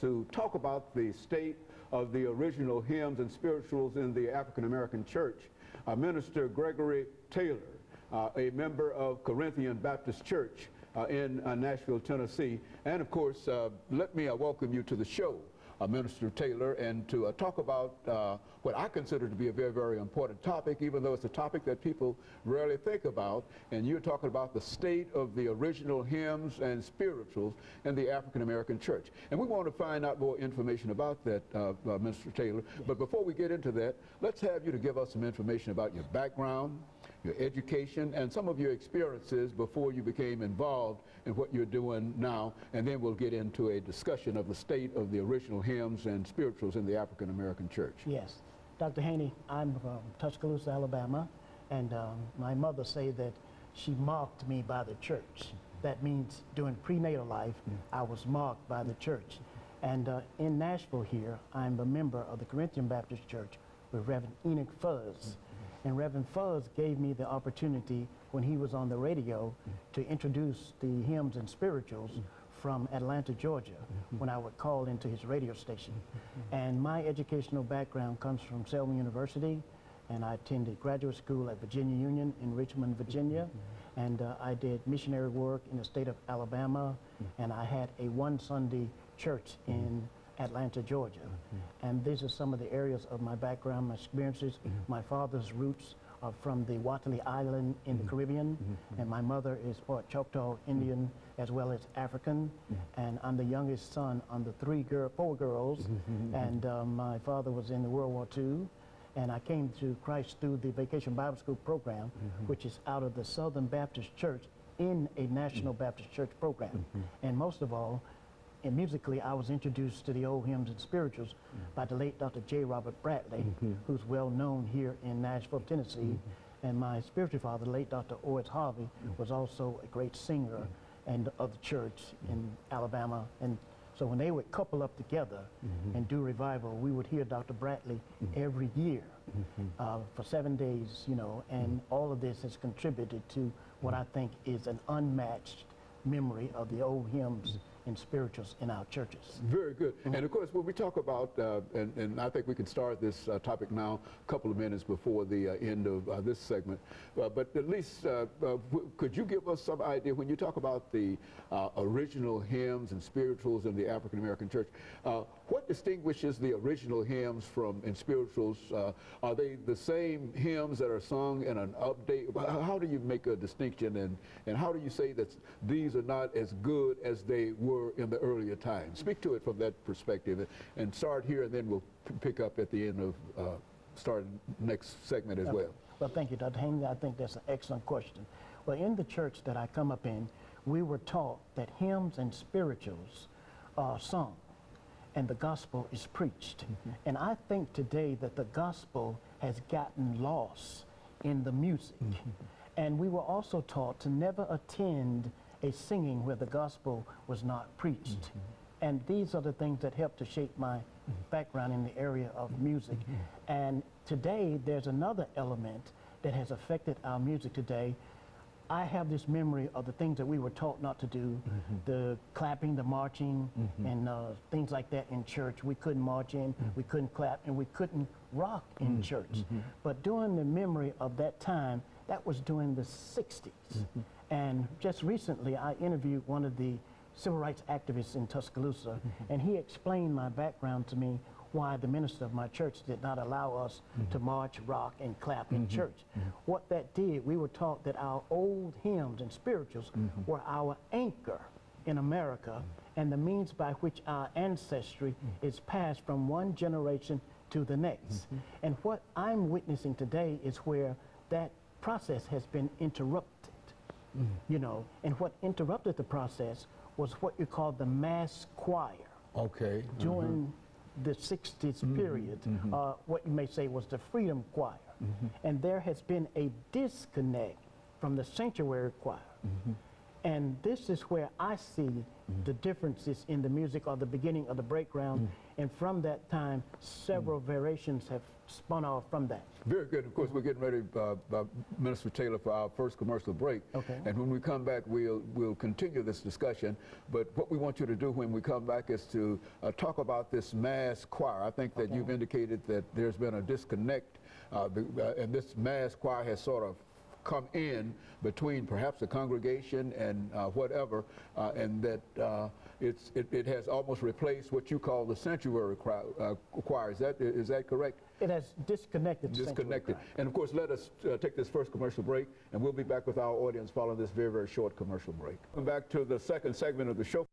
to talk about the state of the original hymns and spirituals in the African American church. Minister Gregory Taylor, a member of Corinthian Baptist Church in Nashville, Tennessee. And of course, let me welcome you to the show, Minister Taylor, and to talk about what I consider to be a very, very important topic, even though it's a topic that people rarely think about. And you're talking about the state of the original hymns and spirituals in the African American church. And we want to find out more information about that, Minister Taylor. But before we get into that, let's have you to give us some information about your background, your education, and some of your experiences before you became involved in what you're doing now. And then we'll get into a discussion of the state of the original hymns and spirituals in the African American church. Yes. Dr. Haney, I'm from Tuscaloosa, Alabama, and my mother said that she marked me by the church. That means during prenatal life, I was marked by the church. And in Nashville here, I'm a member of the Corinthian Baptist Church with Reverend Enoch Fuzz. And Reverend Fuzz gave me the opportunity when he was on the radio to introduce the hymns and spirituals from Atlanta, Georgia, when I would call into his radio station. And my educational background comes from Selma University, and I attended graduate school at Virginia Union in Richmond, Virginia, and I did missionary work in the state of Alabama, and I had a one Sunday church in Atlanta, Georgia. And these are some of the areas of my background, my experiences. My father's roots are from the Watley Island in the Caribbean, and my mother is part Choctaw Indian as well as African, and I'm the youngest son on the four girls, and my father was in the World War II, and I came to Christ through the Vacation Bible School program, which is out of the Southern Baptist Church in a National Baptist Church program. And most of all, and musically, I was introduced to the old hymns and spirituals by the late Dr. J. Robert Bradley, who's well known here in Nashville, Tennessee. And my spiritual father, the late Dr. O.S. Harvey, was also a great singer and of the church in Alabama. And so when they would couple up together and do revival, we would hear Dr. Bradley every year for 7 days, you know, and all of this has contributed to what I think is an unmatched memory of the old hymns and spirituals in our churches. Very good. And of course, when we talk about, and I think we can start this topic now a couple of minutes before the end of this segment, but at least could you give us some idea, when you talk about the original hymns and spirituals in the African American church, what distinguishes the original hymns and spirituals? Are they the same hymns that are sung in an update? How do you make a distinction, and how do you say that these are not as good as they were in the earlier times? Speak to it from that perspective, and start here, and then we'll pick up at the end of starting next segment as well. Well, thank you, Dr. Haney. I think that's an excellent question. Well, in the church that I come up in, we were taught that hymns and spirituals are sung and the gospel is preached. And I think today that the gospel has gotten lost in the music. And we were also taught to never attend a singing where the gospel was not preached. And these are the things that help to shape my background in the area of music. And today, there's another element that has affected our music today. I have this memory of the things that we were taught not to do, the clapping, the marching, and things like that in church. We couldn't march in, we couldn't clap, and we couldn't rock in church. But during the memory of that time, that was during the 60s. And just recently, I interviewed one of the civil rights activists in Tuscaloosa, and he explained my background to me, why the minister of my church did not allow us to march, rock, and clap in church. What that did, we were taught that our old hymns and spirituals were our anchor in America, and the means by which our ancestry is passed from one generation to the next. And what I'm witnessing today is where that process has been interrupted. You know, and what interrupted the process was what you call the mass choir. Okay. During the 60s period, what you may say was the freedom choir. And there has been a disconnect from the sanctuary choir. And this is where I see the differences in the music or the beginning of the breakground. And from that time, several variations have spun off from that. Very good. Of course, we're getting ready, Minister Taylor, for our first commercial break. Okay. And when we come back, we'll continue this discussion. But what we want you to do when we come back is to talk about this mass choir. I think that you've indicated that there's been a disconnect, and this mass choir has sort of come in between perhaps the congregation and whatever, and that it has almost replaced what you call the sanctuary choir. Is that correct? It has disconnected. Disconnected. And of course, let us take this first commercial break, and we'll be back with our audience following this very, very short commercial break. Welcome back to the second segment of the show.